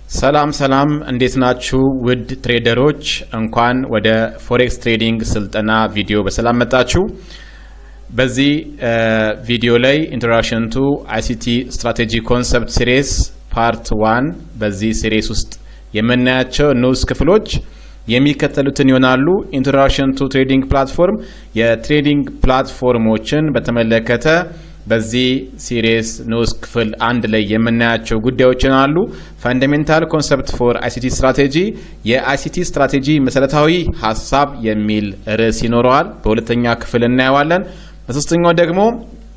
ሰላም እንዴት ናችሁ ውድ ትሬደሮች እንኳን ወደ ፎሬክስ ትሬዲንግ ስልጠና ቪዲዮ በሰላም መጣችሁ። በዚህ ቪዲዮ ላይ ኢንትሮዳክሽን ቱ አይሲቲ ስትራቴጂ ኮንሰፕት ሲሪስ ፓርት 1 በዚህ ሲሪስ ውስጥ የምናያቸው ንዑስ ክፍሎች የሚከተሉትን ይሆናሉ። ኢንትሮዳክሽን ቱ ትሬዲንግ ፕላትፎርም የትሬዲንግ ፕላትፎርሞችን በተመለከተ በዚህ ሲሪስ ንዑስ ክፍል 1 ላይ የምናያቸው ጉዳዮችን አሉ። ፈንዳሜንታል ኮንሰፕት ፎር አይሲቲ ስትራቴጂ የአይሲቲ ስትራቴጂ መሰረታዊ ሀሳብ የሚል ርዕስ ይኖረዋል። በሁለተኛ ክፍል እናየዋለን። በሶስተኛው ደግሞ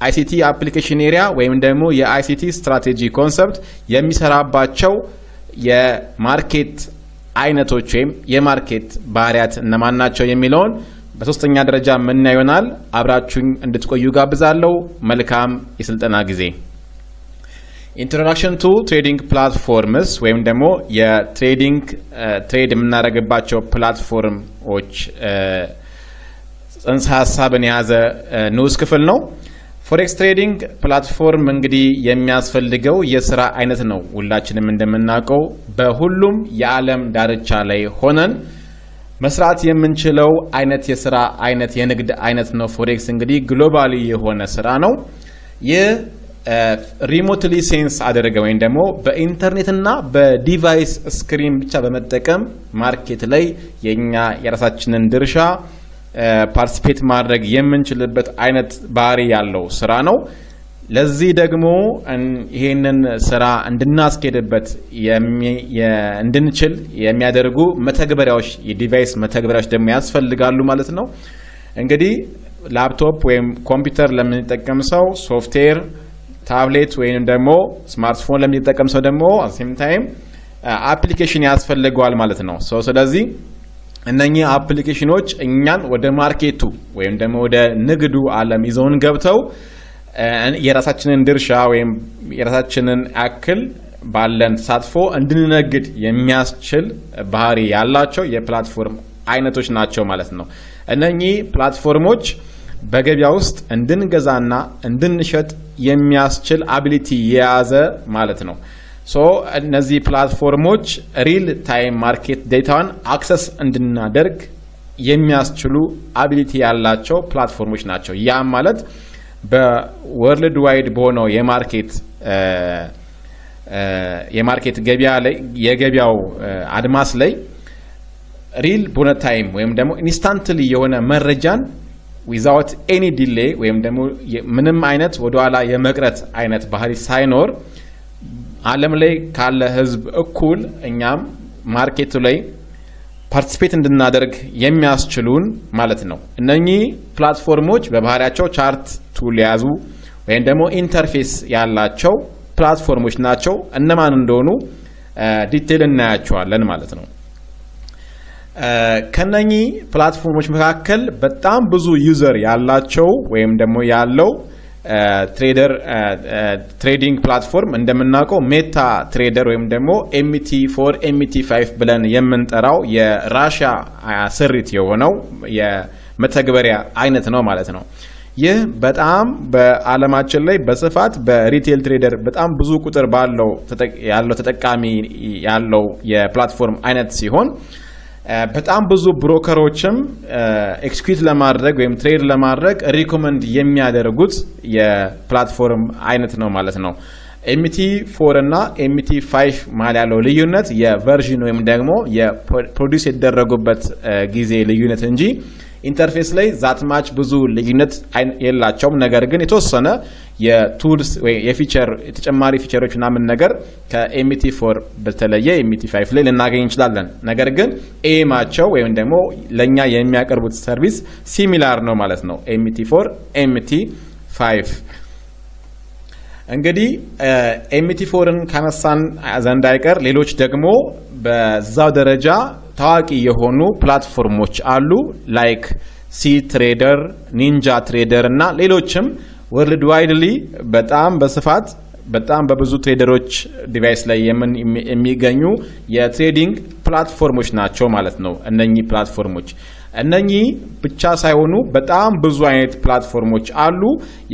አይሲቲ አፕሊኬሽን ኤሪያ ወይም ደግሞ የአይሲቲ ስትራቴጂ ኮንሰፕት የሚሰራባቸው የማርኬት አይነቶች ወይም የማርኬት ባህሪያት እነማን ናቸው የሚለውን በሶስተኛ ደረጃ ምን ይሆናል። አብራችሁኝ እንድትቆዩ ጋብዛለሁ። መልካም የስልጠና ጊዜ። ኢንትሮዳክሽን ቱ ትሬዲንግ ፕላትፎርምስ ወይም ደግሞ የትሬዲንግ ትሬድ የምናደርግባቸው ፕላትፎርሞች ጽንሰ ሀሳብን የያዘ ንዑስ ክፍል ነው። ፎሬክስ ትሬዲንግ ፕላትፎርም እንግዲህ የሚያስፈልገው የስራ አይነት ነው። ሁላችንም እንደምናውቀው በሁሉም የዓለም ዳርቻ ላይ ሆነን መስራት የምንችለው አይነት የስራ አይነት የንግድ አይነት ነው። ፎሬክስ እንግዲህ ግሎባሊ የሆነ ስራ ነው። ይህ ሪሞትሊ ሴንስ አደረገ ወይም ደግሞ በኢንተርኔትና በዲቫይስ ስክሪን ብቻ በመጠቀም ማርኬት ላይ የኛ የራሳችንን ድርሻ ፓርቲሲፔት ማድረግ የምንችልበት አይነት ባህሪ ያለው ስራ ነው። ለዚህ ደግሞ ይሄንን ስራ እንድናስኬድበት እንድንችል የሚያደርጉ መተግበሪያዎች የዲቫይስ መተግበሪያዎች ደግሞ ያስፈልጋሉ ማለት ነው። እንግዲህ ላፕቶፕ ወይም ኮምፒውተር ለምንጠቀም ሰው ሶፍትዌር፣ ታብሌት ወይም ደግሞ ስማርትፎን ለምንጠቀም ሰው ደግሞ አሴም ታይም አፕሊኬሽን ያስፈልገዋል ማለት ነው። ስለዚህ እነኚህ አፕሊኬሽኖች እኛን ወደ ማርኬቱ ወይም ደግሞ ወደ ንግዱ ዓለም ይዘውን ገብተው የራሳችንን ድርሻ ወይም የራሳችንን አክል ባለን ተሳትፎ እንድንነግድ የሚያስችል ባህሪ ያላቸው የፕላትፎርም አይነቶች ናቸው ማለት ነው። እነኚህ ፕላትፎርሞች በገበያ ውስጥ እንድንገዛና እንድንሸጥ የሚያስችል አቢሊቲ የያዘ ማለት ነው። እነዚህ ፕላትፎርሞች ሪል ታይም ማርኬት ዴታን አክሰስ እንድናደርግ የሚያስችሉ አቢሊቲ ያላቸው ፕላትፎርሞች ናቸው። ያ ማለት በወርልድ ዋይድ በሆነው የማርኬት ገበያ ላይ የገበያው አድማስ ላይ ሪል በሆነ ታይም ወይም ደግሞ ኢንስታንትሊ የሆነ መረጃን ዊዛውት ኤኒ ዲሌይ ወይም ደግሞ ምንም አይነት ወደኋላ የመቅረት አይነት ባህሪ ሳይኖር ዓለም ላይ ካለ ህዝብ እኩል እኛም ማርኬቱ ላይ ፓርቲሲፔት እንድናደርግ የሚያስችሉን ማለት ነው። እነኚህ ፕላትፎርሞች በባህሪያቸው ቻርት ቱል የያዙ ወይም ደግሞ ኢንተርፌስ ያላቸው ፕላትፎርሞች ናቸው። እነማን እንደሆኑ ዲቴል እናያቸዋለን ማለት ነው። ከነኚህ ፕላትፎርሞች መካከል በጣም ብዙ ዩዘር ያላቸው ወይም ደግሞ ያለው ትሬዲንግ ፕላትፎርም እንደምናውቀው ሜታ ትሬደር ወይም ደግሞ MT4 MT5 ብለን የምንጠራው የራሽያ ስሪት የሆነው የመተግበሪያ አይነት ነው ማለት ነው። ይህ በጣም በዓለማችን ላይ በስፋት በሪቴል ትሬደር በጣም ብዙ ቁጥር ያለው ተጠቃሚ ያለው የፕላትፎርም አይነት ሲሆን በጣም ብዙ ብሮከሮችም ኤክስኪዩት ለማድረግ ወይም ትሬድ ለማድረግ ሪኮመንድ የሚያደርጉት የፕላትፎርም አይነት ነው ማለት ነው። MT4 እና MT5 ማለት ያለው ልዩነት የቨርዥን ወይም ደግሞ የፕሮዲዩስ የተደረጉበት ጊዜ ልዩነት እንጂ ኢንተርፌስ ላይ ዛትማች ብዙ ልዩነት የላቸውም። ነገር ግን የተወሰነ የቱልስ ወይ የፊቸር ተጨማሪ ፊቸሮች ምናምን ነገር ከMT4 በተለየ MT5 ላይ ልናገኝ እንችላለን። ነገር ግን ኤማቸው ወይም ደግሞ ለኛ የሚያቀርቡት ሰርቪስ ሲሚላር ነው ማለት ነው። MT4 MT5 እንግዲህ MT4ን ካነሳን ዘንድ አይቀር ሌሎች ደግሞ በዛው ደረጃ ታዋቂ የሆኑ ፕላትፎርሞች አሉ። ላይክ ሲ ትሬደር፣ ኒንጃ ትሬደር እና ሌሎችም ወርልድ ዋይድሊ በጣም በስፋት በጣም በብዙ ትሬደሮች ዲቫይስ ላይ የሚገኙ የትሬዲንግ ፕላትፎርሞች ናቸው ማለት ነው። እነኚህ ፕላትፎርሞች እነኚህ ብቻ ሳይሆኑ በጣም ብዙ አይነት ፕላትፎርሞች አሉ።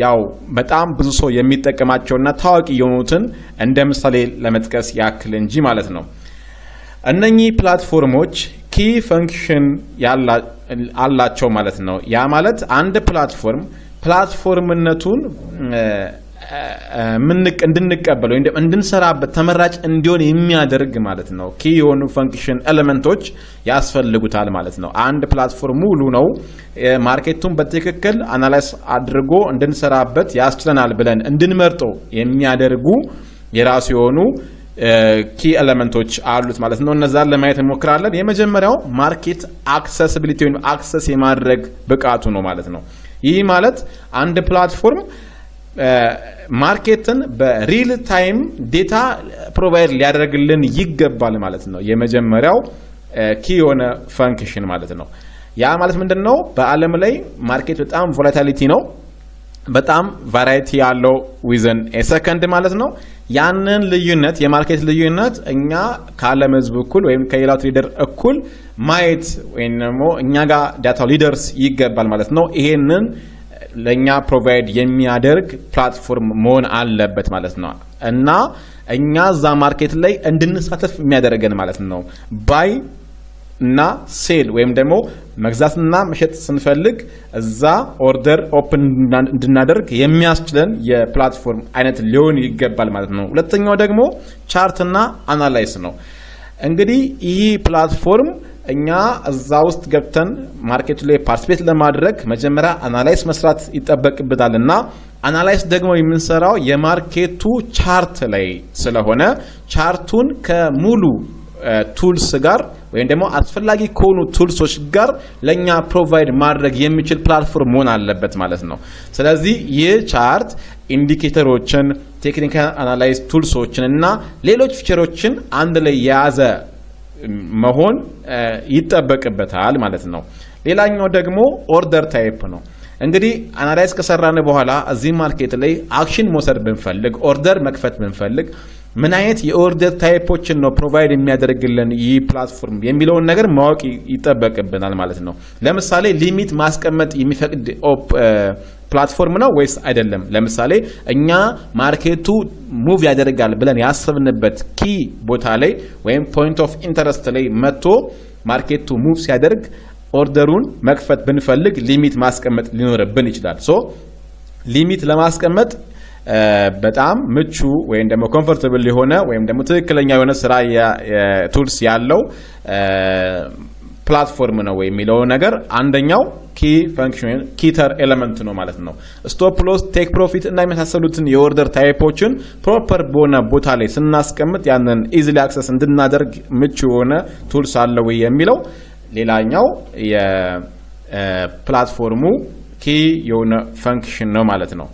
ያው በጣም ብዙ ሰው የሚጠቀማቸውና ታዋቂ የሆኑትን እንደ ምሳሌ ለመጥቀስ ያክል እንጂ ማለት ነው። እነኚህ ፕላትፎርሞች ኪ ፈንክሽን አላቸው ማለት ነው። ያ ማለት አንድ ፕላትፎርምነቱን እንድንቀበል ወይም እንድንሰራበት ተመራጭ እንዲሆን የሚያደርግ ማለት ነው። ኪ የሆኑ ፈንክሽን ኤሌመንቶች ያስፈልጉታል ማለት ነው። አንድ ፕላትፎርም ሙሉ ነው ማርኬቱን በትክክል አናላይዝ አድርጎ እንድንሰራበት ያስችለናል ብለን እንድንመርጠው የሚያደርጉ የራሱ የሆኑ ኪ ኤሌመንቶች አሉት ማለት ነው። እነዛን ለማየት እንሞክራለን። የመጀመሪያው ማርኬት አክሰሲቢሊቲ ወይም አክሰስ የማድረግ ብቃቱ ነው ማለት ነው። ይህ ማለት አንድ ፕላትፎርም ማርኬትን በሪል ታይም ዴታ ፕሮቫይድ ሊያደርግልን ይገባል ማለት ነው። የመጀመሪያው ኪ የሆነ ፈንክሽን ማለት ነው። ያ ማለት ምንድነው? በአለም ላይ ማርኬት በጣም ቮላቲሊቲ ነው፣ በጣም ቫራይቲ ያለው ዊዝን ሰከንድ ማለት ነው። ያንን ልዩነት የማርኬት ልዩነት እኛ ከዓለም ህዝብ እኩል ወይም ከሌላው ትሬደር እኩል ማየት ወይም ደግሞ እኛ ጋር ዳታው ሊደርስ ይገባል ማለት ነው። ይሄንን ለኛ ፕሮቫይድ የሚያደርግ ፕላትፎርም መሆን አለበት ማለት ነው እና እኛ እዛ ማርኬት ላይ እንድንሳተፍ የሚያደርገን ማለት ነው። ባይ እና ሴል ወይም ደግሞ መግዛትና መሸጥ ስንፈልግ እዛ ኦርደር ኦፕን እንድናደርግ የሚያስችለን የፕላትፎርም አይነት ሊሆን ይገባል ማለት ነው። ሁለተኛው ደግሞ ቻርትና አናላይስ ነው። እንግዲህ ይህ ፕላትፎርም እኛ እዛ ውስጥ ገብተን ማርኬቱ ላይ ፓርቲሲፔት ለማድረግ መጀመሪያ አናላይስ መስራት ይጠበቅብናል እና አናላይስ ደግሞ የምንሰራው የማርኬቱ ቻርት ላይ ስለሆነ ቻርቱን ከሙሉ ቱልስ ጋር ወይም ደግሞ አስፈላጊ ከሆኑ ቱልሶች ጋር ለኛ ፕሮቫይድ ማድረግ የሚችል ፕላትፎርም መሆን አለበት ማለት ነው። ስለዚህ ይህ ቻርት ኢንዲኬተሮችን፣ ቴክኒካል አናላይዝ ቱልሶችን እና ሌሎች ፊቸሮችን አንድ ላይ የያዘ መሆን ይጠበቅበታል ማለት ነው። ሌላኛው ደግሞ ኦርደር ታይፕ ነው። እንግዲህ አናላይዝ ከሰራን በኋላ እዚህ ማርኬት ላይ አክሽን መውሰድ ብንፈልግ፣ ኦርደር መክፈት ብንፈልግ ምን አይነት የኦርደር ታይፖችን ነው ፕሮቫይድ የሚያደርግልን ይህ ፕላትፎርም የሚለውን ነገር ማወቅ ይጠበቅብናል ማለት ነው። ለምሳሌ ሊሚት ማስቀመጥ የሚፈቅድ ፕላትፎርም ነው ወይስ አይደለም? ለምሳሌ እኛ ማርኬቱ ሙቭ ያደርጋል ብለን ያሰብንበት ኪ ቦታ ላይ ወይም ፖይንት ኦፍ ኢንተረስት ላይ መጥቶ ማርኬቱ ሙቭ ሲያደርግ ኦርደሩን መክፈት ብንፈልግ ሊሚት ማስቀመጥ ሊኖርብን ይችላል። ሶ ሊሚት ለማስቀመጥ በጣም ምቹ ወይም ደግሞ ኮምፎርታብል የሆነ ወይም ደግሞ ትክክለኛ የሆነ ስራ ቱልስ ያለው ፕላትፎርም ነው የሚለው ነገር አንደኛው ኪ ፈንክሽን ኪተር ኤሌመንት ነው ማለት ነው። ስቶፕ ሎስ፣ ቴክ ፕሮፊት እና የመሳሰሉትን የኦርደር ታይፖችን ፕሮፐር በሆነ ቦታ ላይ ስናስቀምጥ ያንን ኢዚሊ አክሰስ እንድናደርግ ምቹ የሆነ ቱልስ አለው የሚለው ሌላኛው የፕላትፎርሙ ኪ የሆነ ፈንክሽን ነው ማለት ነው።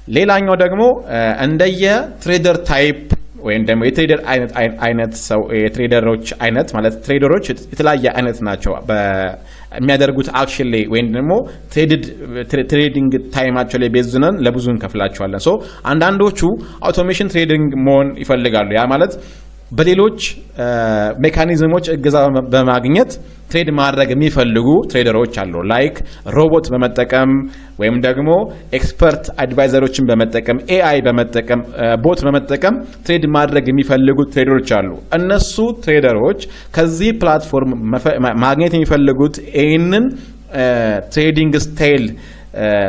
ሌላኛው ደግሞ እንደየ ትሬደር ታይፕ ወይም ደግሞ የትሬደር አይነት ሰው የትሬደሮች አይነት ማለት ትሬደሮች የተለያየ አይነት ናቸው የሚያደርጉት አክሽን ላይ ወይም ደግሞ ትሬዲንግ ታይማቸው ላይ ቤዝነን ለብዙ እንከፍላቸዋለን። ሶ አንዳንዶቹ አውቶሜሽን ትሬዲንግ መሆን ይፈልጋሉ። ያ ማለት በሌሎች ሜካኒዝሞች እገዛ በማግኘት ትሬድ ማድረግ የሚፈልጉ ትሬደሮች አሉ። ላይክ ሮቦት በመጠቀም ወይም ደግሞ ኤክስፐርት አድቫይዘሮችን በመጠቀም ኤአይ በመጠቀም ቦት በመጠቀም ትሬድ ማድረግ የሚፈልጉ ትሬደሮች አሉ። እነሱ ትሬደሮች ከዚህ ፕላትፎርም ማግኘት የሚፈልጉት ይህንን ትሬዲንግ ስታይል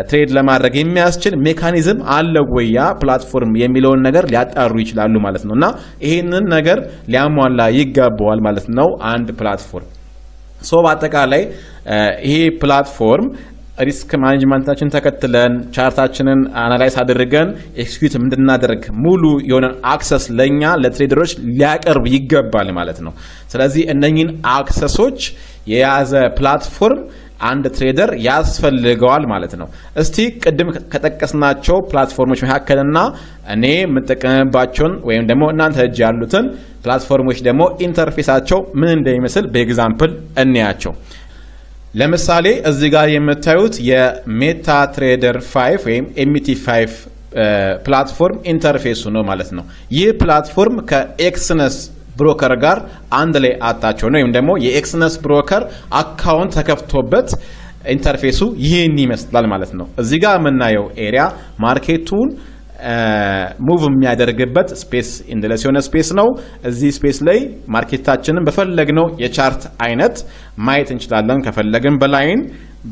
ትሬድ ለማድረግ የሚያስችል ሜካኒዝም አለ ወይ ያ ፕላትፎርም የሚለውን ነገር ሊያጣሩ ይችላሉ ማለት ነው። እና ይህንን ነገር ሊያሟላ ይገባዋል ማለት ነው አንድ ፕላትፎርም። ሶ በአጠቃላይ ይሄ ፕላትፎርም ሪስክ ማኔጅመንታችን ተከትለን ቻርታችንን አናላይዝ አድርገን ኤክስኪዩት እንድናደርግ ሙሉ የሆነ አክሰስ ለኛ ለትሬደሮች ሊያቀርብ ይገባል ማለት ነው። ስለዚህ እነኚህን አክሰሶች የያዘ ፕላትፎርም አንድ ትሬደር ያስፈልገዋል ማለት ነው። እስቲ ቅድም ከጠቀስናቸው ፕላትፎርሞች መካከልና እኔ የምጠቀምባቸውን ወይም ደግሞ እናንተ እጅ ያሉትን ፕላትፎርሞች ደግሞ ኢንተርፌሳቸው ምን እንደሚመስል በኤግዛምፕል እንያቸው። ለምሳሌ እዚህ ጋር የምታዩት የሜታ ትሬደር 5 ወይም MT5 ፕላትፎርም ኢንተርፌሱ ነው ማለት ነው። ይህ ፕላትፎርም ከኤክስነስ ብሮከር ጋር አንድ ላይ አጣቸው ነው ወይም ደግሞ የኤክስነስ ብሮከር አካውንት ተከፍቶበት ኢንተርፌሱ ይህን ይመስላል ማለት ነው። እዚህ ጋር የምናየው ኤሪያ ማርኬቱን ሙቭ የሚያደርግበት ስፔስ ኢንደለስ የሆነ ስፔስ ነው። እዚህ ስፔስ ላይ ማርኬታችንን በፈለግነው የቻርት አይነት ማየት እንችላለን። ከፈለግን በላይን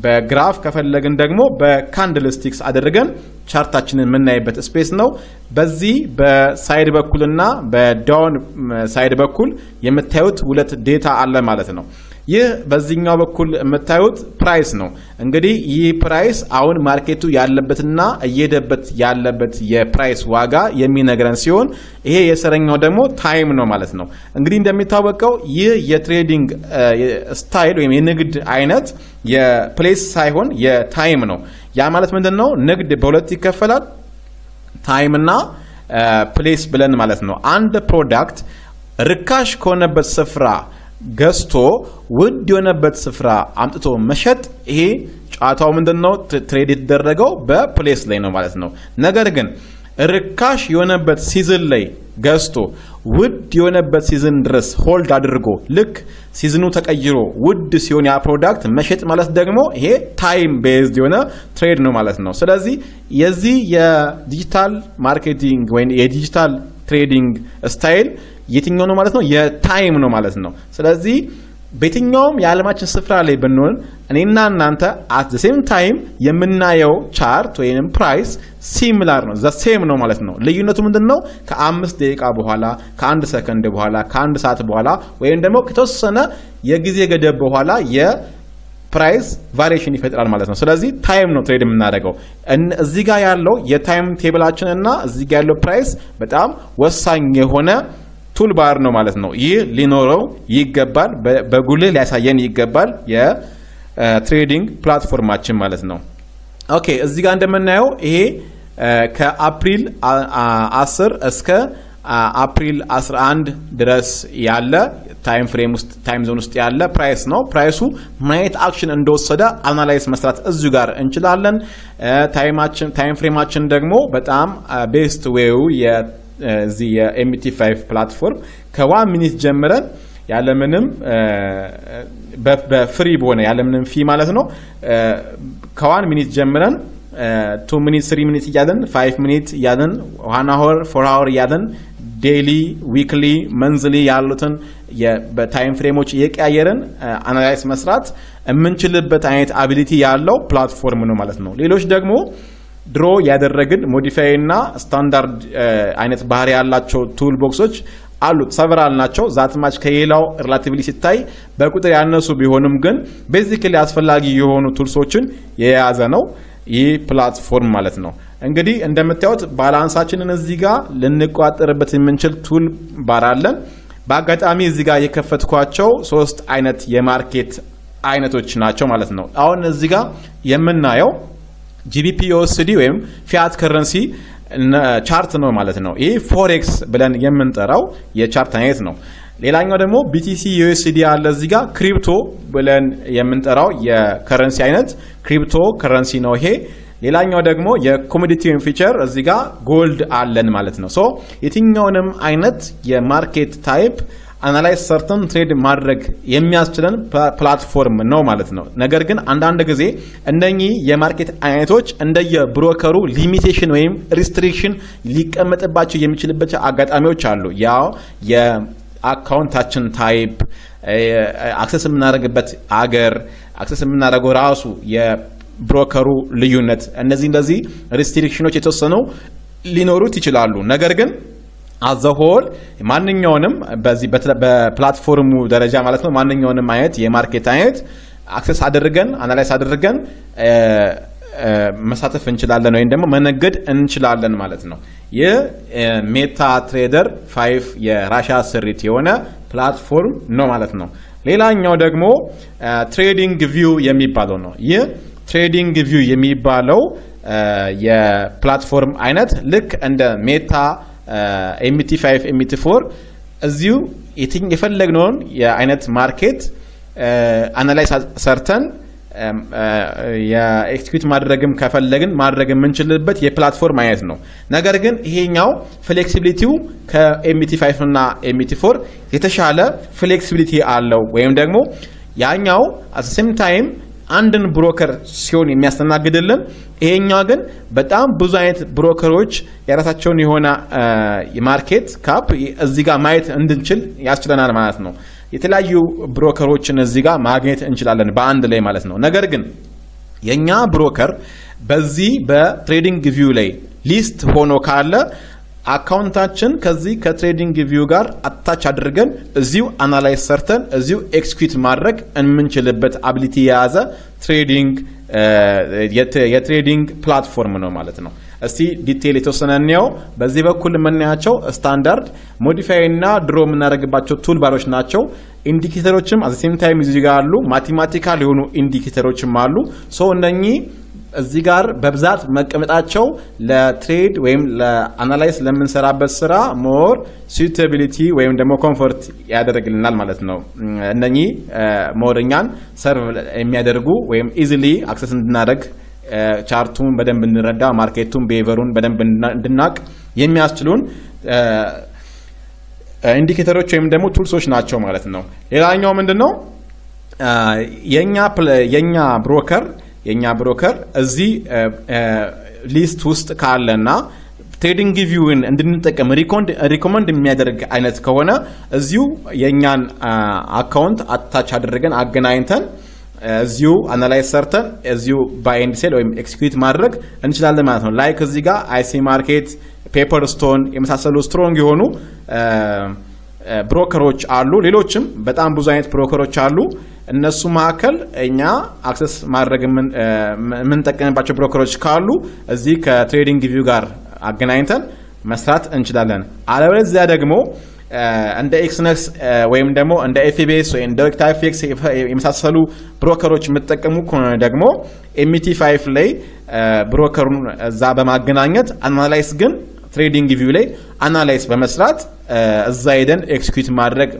በግራፍ ከፈለግን ደግሞ በካንድልስቲክስ አድርገን ቻርታችንን የምናይበት ስፔስ ነው። በዚህ በሳይድ በኩልና በዳውን ሳይድ በኩል የምታዩት ሁለት ዴታ አለ ማለት ነው። ይህ በዚህኛው በኩል የምታዩት ፕራይስ ነው። እንግዲህ ይህ ፕራይስ አሁን ማርኬቱ ያለበትና እየሄደበት ያለበት የፕራይስ ዋጋ የሚነግረን ሲሆን ይሄ የሰረኛው ደግሞ ታይም ነው ማለት ነው። እንግዲህ እንደሚታወቀው ይህ የትሬዲንግ ስታይል ወይም የንግድ አይነት የፕሌስ ሳይሆን የታይም ነው። ያ ማለት ምንድነው? ንግድ በሁለት ይከፈላል፣ ታይም እና ፕሌስ ብለን ማለት ነው። አንድ ፕሮዳክት ርካሽ ከሆነበት ስፍራ ገዝቶ ውድ የሆነበት ስፍራ አምጥቶ መሸጥ፣ ይሄ ጨዋታው ምንድነው? ትሬድ የተደረገው በፕሌስ ላይ ነው ማለት ነው። ነገር ግን ርካሽ የሆነበት ሲዝን ላይ ገዝቶ ውድ የሆነበት ሲዝን ድረስ ሆልድ አድርጎ ልክ ሲዝኑ ተቀይሮ ውድ ሲሆን ያ ፕሮዳክት መሸጥ ማለት ደግሞ ይሄ ታይም ቤዝድ የሆነ ትሬድ ነው ማለት ነው። ስለዚህ የዚህ የዲጂታል ማርኬቲንግ ወይም የዲጂታል ትሬዲንግ ስታይል የትኛው ነው ማለት ነው? የታይም ነው ማለት ነው። ስለዚህ በየትኛውም የዓለማችን ስፍራ ላይ ብንሆን እኔና እናንተ አት ዘ ሴም ታይም የምናየው ቻርት ወይንም ፕራይስ ሲሚላር ነው፣ ዘ ሴም ነው ማለት ነው። ልዩነቱ ምንድነው? ከ5 ደቂቃ በኋላ፣ ከ1 ሰከንድ በኋላ፣ ከ1 ሰዓት በኋላ ወይም ደግሞ ከተወሰነ የጊዜ ገደብ በኋላ የፕራይስ ቫሪዬሽን ይፈጥራል ማለት ነው። ስለዚህ ታይም ነው ትሬድ የምናደርገው። እዚህ ጋር ያለው የታይም ቴብላችን እና እዚህ ጋር ያለው ፕራይስ በጣም ወሳኝ የሆነ ቱል ባር ነው ማለት ነው። ይህ ሊኖረው ይገባል፣ በጉልህ ሊያሳየን ይገባል የትሬዲንግ ፕላትፎርማችን ማለት ነው። ኦኬ እዚህ ጋር እንደምናየው ይሄ ከአፕሪል 10 እስከ አፕሪል 11 ድረስ ያለ ታይም ፍሬም ውስጥ ታይም ዞን ውስጥ ያለ ፕራይስ ነው። ፕራይሱ ማየት አክሽን እንደወሰደ አናላይዝ መስራት እዚሁ ጋር እንችላለን። ታይም ፍሬማችን ደግሞ በጣም ቤስት ዌው እዚህ የኤምቲ5 ፕላትፎርም ከ1 ሚኒት ጀምረን ያለምንም በፍሪ በሆነ ያለምንም ፊ ማለት ነው ከ1 ሚኒት ጀምረን 2 ሚኒት 3 ሚኒት እያለን 5 ሚኒት እያለን 1 አወር 4 አወር እያለን ዴይሊ ዊክሊ መንዝሊ ያሉትን በታይም ፍሬሞች እየቀያየርን አናላይዝ መስራት የምንችልበት አይነት አቢሊቲ ያለው ፕላትፎርም ነው ማለት ነው። ሌሎች ደግሞ ድሮ ያደረግን ሞዲፋይ እና ስታንዳርድ አይነት ባህሪ ያላቸው ቱል ቦክሶች አሉት። ሰቨራል ናቸው። ዛትማች ከሌላው ሪላቲቭሊ ሲታይ በቁጥር ያነሱ ቢሆንም ግን ቤዚክሊ አስፈላጊ የሆኑ ቱልሶችን የያዘ ነው ይህ ፕላትፎርም ማለት ነው። እንግዲህ እንደምታዩት ባላንሳችንን እዚህ ጋር ልንቆጣጠርበት የምንችል ቱል ባር አለን። በአጋጣሚ እዚህ ጋር የከፈትኳቸው 3 አይነት የማርኬት አይነቶች ናቸው ማለት ነው። አሁን እዚህ ጋር የምናየው ጂቢፒ ዩኤስዲ ወይም ፊያት ከረንሲ ቻርት ነው ማለት ነው። ይህ ፎሬክስ ብለን የምንጠራው የቻርት አይነት ነው። ሌላኛው ደግሞ ቢቲሲ ዩኤስዲ አለ እዚህ ጋር ክሪፕቶ ብለን የምንጠራው የከረንሲ አይነት ክሪፕቶ ከረንሲ ነው ይሄ። ሌላኛው ደግሞ የኮሞዲቲ ወይም ፊቸር እዚህ ጋር ጎልድ አለን ማለት ነው። ሶ የትኛውንም አይነት የማርኬት ታይፕ አናላይዝ ሰርተን ትሬድ ማድረግ የሚያስችለን ፕላትፎርም ነው ማለት ነው። ነገር ግን አንዳንድ ጊዜ እነኚህ የማርኬት አይነቶች እንደየብሮከሩ ሊሚቴሽን ወይም ሪስትሪክሽን ሊቀመጥባቸው የሚችልበት አጋጣሚዎች አሉ። ያው የአካውንታችን ታይፕ፣ አክሰስ የምናደርግበት አገር፣ አክሰስ የምናደርገው ራሱ የብሮከሩ ልዩነት፣ እነዚህ ሪስትሪክሽኖች የተወሰኑ ሊኖሩት ይችላሉ። ነገር ግን አዘሆል ማንኛውንም በዚህ በፕላትፎርሙ ደረጃ ማለት ነው ማንኛውንም አይነት የማርኬት አይነት አክሰስ አድርገን አናላይዝ አድርገን መሳተፍ እንችላለን ወይም ደግሞ መነገድ እንችላለን ማለት ነው። ይህ ሜታ ትሬደር 5 የራሻ ስሪት የሆነ ፕላትፎርም ነው ማለት ነው። ሌላኛው ደግሞ ትሬዲንግ ቪው የሚባለው ነው። ይህ ትሬዲንግ ቪው የሚባለው የፕላትፎርም አይነት ልክ እንደ ሜታ ኤምቲ5 ኤምቲ4 እዚሁ የፈለግነውን የአይነት ማርኬት አናላይዝ ሰርተን የኤክስኪዩት ማድረግም ከፈለግን ማድረግ የምንችልበት የፕላትፎርም አይነት ነው። ነገር ግን ይሄኛው ፍሌክሲቢሊቲው ከኤምቲ5 እና ኤምቲ4 የተሻለ ፍሌክሲቢሊቲ አለው። ወይም ደግሞ ያኛው አት ሴም ታይም አንድን ብሮከር ሲሆን የሚያስተናግድልን። ይሄኛው ግን በጣም ብዙ አይነት ብሮከሮች የራሳቸውን የሆነ የማርኬት ካፕ እዚህ ጋር ማየት እንድንችል ያስችለናል ማለት ነው። የተለያዩ ብሮከሮችን እዚህ ጋር ማግኘት እንችላለን በአንድ ላይ ማለት ነው። ነገር ግን የኛ ብሮከር በዚህ በትሬዲንግ ቪው ላይ ሊስት ሆኖ ካለ አካውንታችን ከዚህ ከትሬዲንግ ቪው ጋር አታች አድርገን እዚሁ አናላይዝ ሰርተን እዚሁ ኤክስኪዩት ማድረግ የምንችልበት አቢሊቲ የያዘ የትሬዲንግ ፕላትፎርም ነው ማለት ነው። እስቲ ዲቴል የተወሰነ እንየው። በዚህ በኩል የምናያቸው ስታንዳርድ፣ ሞዲፋይ እና ድሮ የምናደርግባቸው ቱል ባሮች ናቸው። ኢንዲኬተሮችም አት ሴም ታይም እዚህ ጋር አሉ። ማቴማቲካል የሆኑ ኢንዲኬተሮችም አሉ። ሶ እነኚህ እዚህ ጋር በብዛት መቀመጣቸው ለትሬድ ወይም ለአናላይዝ ለምንሰራበት ስራ ሞር suitability ወይም ደግሞ ኮምፎርት ያደርግልናል ማለት ነው። እነኚህ ሞር እኛን ሰርቭ የሚያደርጉ ወይም ኢዚሊ አክሰስ እንድናደርግ ቻርቱን በደንብ እንረዳ ማርኬቱን ቢሄቨሩን በደንብ እንድናቅ የሚያስችሉን ኢንዲኬተሮች ወይም ደግሞ ቱልሶች ናቸው ማለት ነው። ሌላኛው ምንድነው የኛ ብሮከር እዚህ ሊስት ውስጥ ካለና ትሬዲንግ ቪውን እንድንጠቀም ሪኮመንድ የሚያደርግ አይነት ከሆነ እዚሁ የኛን አካውንት አታች አድርገን አገናኝተን እዚሁ አናላይዝ ሰርተን እዚሁ ባይ ኤንድ ሴል ወይም ኤክስኪዩት ማድረግ እንችላለን ማለት ነው። ላይክ እዚህ ጋር አይሲ ማርኬት፣ ፔፐር ስቶን የመሳሰሉ ስትሮንግ የሆኑ ብሮከሮች አሉ። ሌሎችም በጣም ብዙ አይነት ብሮከሮች አሉ። እነሱ መካከል እኛ አክሰስ ማድረግ የምንጠቀምባቸው ብሮከሮች ካሉ እዚህ ከትሬዲንግ ቪው ጋር አገናኝተን መስራት እንችላለን። አለበለዚያ ደግሞ እንደ ኤክስነክስ ወይም ደግሞ እንደ ኤፍቢኤስ ወይ እንደ ዳይሬክትኤክስ የመሳሰሉ ብሮከሮች የምትጠቀሙ ከሆነ ደግሞ ኤምቲ5 ላይ ብሮከሩን እዛ በማገናኘት አናላይዝ ግን ትሬዲንግ ቪው ላይ አናላይዝ በመስራት እዛ ሄደን ኤክስኪዩት ማድረግ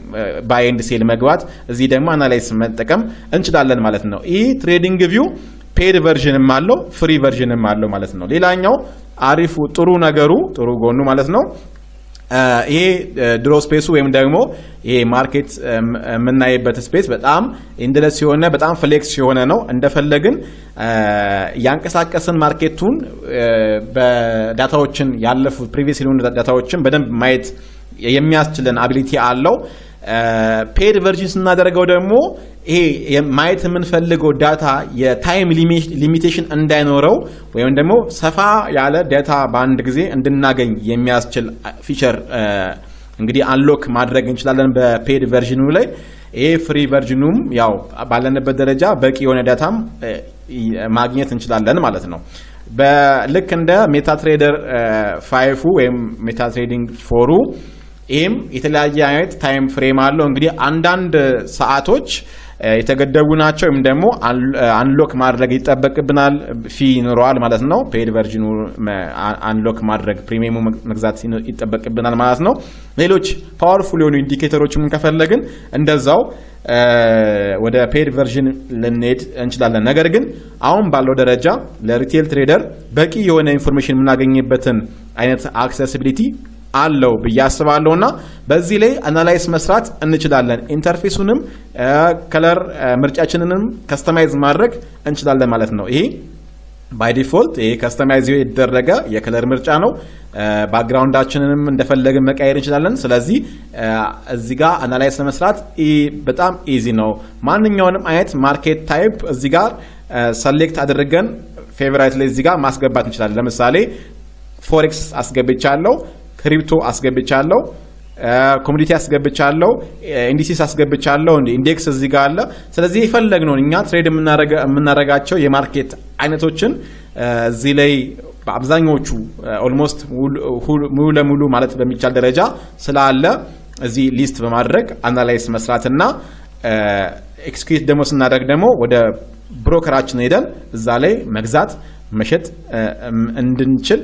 ባይ ኤንድ ሴል መግባት እዚህ ደግሞ አናላይዝ መጠቀም እንችላለን ማለት ነው። ይህ ትሬዲንግ ቪው ፔድ ቨርዥንም አለው ፍሪ ቨርዥንም አለው ማለት ነው። ሌላኛው አሪፉ ጥሩ ጎኑ ማለት ነው ይሄ ድሮ ስፔሱ ወይም ደግሞ ይሄ ማርኬት የምናይበት ስፔስ በጣም ኢንደለስ የሆነ በጣም ፍሌክስ የሆነ ነው። እንደፈለግን ያንቀሳቀስን ማርኬቱን በዳታዎችን ያለፉ ፕሪቪየስ የሆኑ ዳታዎችን በደንብ ማየት የሚያስችለን አቢሊቲ አለው። ፔድ ቨርዥን ስናደርገው ደግሞ ይሄ ማየት የምንፈልገው ዳታ የታይም ሊሚቴሽን እንዳይኖረው ወይም ደግሞ ሰፋ ያለ ዳታ በአንድ ጊዜ እንድናገኝ የሚያስችል ፊቸር እንግዲህ አንሎክ ማድረግ እንችላለን በፔድ ቨርዥኑ ላይ። ይሄ ፍሪ ቨርዥኑም ያው ባለንበት ደረጃ በቂ የሆነ ዳታም ማግኘት እንችላለን ማለት ነው። በልክ እንደ ሜታትሬደር 5 ወይም ሜታትሬዲንግ 4 ይህም የተለያየ አይነት ታይም ፍሬም አለው። እንግዲህ አንዳንድ ሰዓቶች የተገደቡ ናቸው ወይም ደግሞ አንሎክ ማድረግ ይጠበቅብናል፣ ፊ ይኖረዋል ማለት ነው። ፔድ ቨርዥኑ አንሎክ ማድረግ ፕሪሚየሙ መግዛት ይጠበቅብናል ማለት ነው። ሌሎች ፓወርፉል የሆኑ ኢንዲኬተሮችን ከፈለግን እንደዛው ወደ ፔድ ቨርዥን ልንሄድ እንችላለን። ነገር ግን አሁን ባለው ደረጃ ለሪቴል ትሬደር በቂ የሆነ ኢንፎርሜሽን የምናገኝበትን አይነት አክሰሲቢሊቲ አለው ብዬ አስባለሁና በዚህ ላይ አናላይዝ መስራት እንችላለን። ኢንተርፌሱንም ከለር ምርጫችንንም ከስተማይዝ ማድረግ እንችላለን ማለት ነው። ይሄ ባይ ዲፎልት ይሄ ከስተማይዝ የተደረገ የከለር ምርጫ ነው። ባክግራውንዳችንንም እንደፈለግን መቀየር እንችላለን። ስለዚህ እዚህ ጋር አናላይዝ ለመስራት በጣም ኢዚ ነው። ማንኛውንም አይነት ማርኬት ታይፕ እዚህ ጋር ሰሌክት አድርገን ፌቨራይት ላይ እዚህ ጋር ማስገባት እንችላለን። ለምሳሌ ፎሬክስ አስገብቻለሁ፣ ክሪፕቶ አስገብቻለሁ፣ ኮሞዲቲ አስገብቻለሁ፣ ኢንዲሲስ አስገብቻለሁ፣ ኢንዴክስ እዚህ ጋር አለ። ስለዚህ የፈለግነውን እኛ ትሬድ የምናረጋቸው የማርኬት አይነቶችን እዚህ ላይ በአብዛኞቹ ኦልሞስት ሙሉ ለሙሉ ማለት በሚቻል ደረጃ ስላለ እዚህ ሊስት በማድረግ አናላይዝ መስራትና ኤክስኪዩት ደግሞ ስናደርግ ደግሞ ወደ ብሮከራችን ሄደን እዛ ላይ መግዛት መሸጥ እንድንችል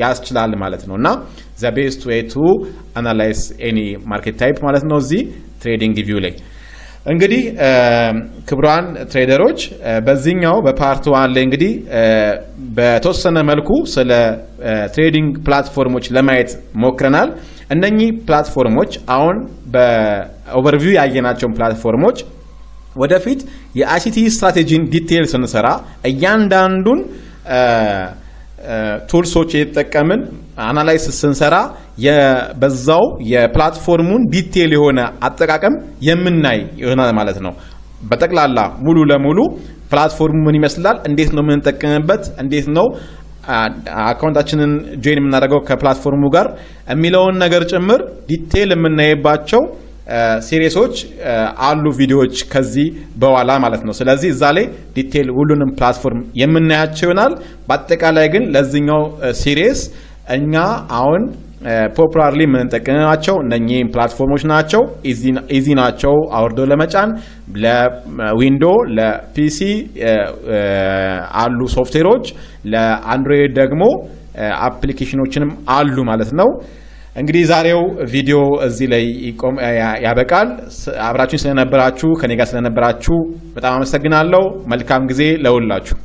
ያስችላል ማለት ነው። እና ዘ ቤስት ዌይ ቱ አናላይዝ ኤኒ ማርኬት ታይፕ ማለት ነው እዚህ ትሬዲንግ ቪው ላይ። እንግዲህ ክቡራን ትሬደሮች በዚህኛው በፓርት 1 ላይ እንግዲህ በተወሰነ መልኩ ስለ ትሬዲንግ ፕላትፎርሞች ለማየት ሞክረናል። እነኚህ ፕላትፎርሞች አሁን በኦቨርቪው ያየናቸውን ፕላትፎርሞች ወደፊት የአይሲቲ ስትራቴጂን ዲቴል ስንሰራ እያንዳንዱን ቱልሶች የተጠቀምን አናላይሲስ ስንሰራ በዛው የፕላትፎርሙን ዲቴል የሆነ አጠቃቀም የምናይ ይሆናል ማለት ነው። በጠቅላላ ሙሉ ለሙሉ ፕላትፎርሙ ምን ይመስላል፣ እንዴት ነው የምንጠቀምበት፣ እንዴት ነው አካውንታችንን ጆይን የምናደርገው ከፕላትፎርሙ ጋር የሚለውን ነገር ጭምር ዲቴል የምናይባቸው ሲሪሶች አሉ ቪዲዮዎች ከዚህ በኋላ ማለት ነው። ስለዚህ እዛ ላይ ዲቴል ሁሉንም ፕላትፎርም የምናያቸው ይሆናል። በአጠቃላይ ግን ለዚህኛው ሲሪስ እኛ አሁን ፖፑላርሊ የምንጠቀማቸው እነኚህ ፕላትፎርሞች ናቸው። ኢዚ ናቸው አውርዶ ለመጫን። ለዊንዶ ለፒሲ አሉ ሶፍትዌሮች፣ ለአንድሮይድ ደግሞ አፕሊኬሽኖችንም አሉ ማለት ነው። እንግዲህ ዛሬው ቪዲዮ እዚህ ላይ ያበቃል። አብራችሁን ስለነበራችሁ ከኔ ጋር ስለነበራችሁ በጣም አመሰግናለሁ። መልካም ጊዜ ለሁላችሁ።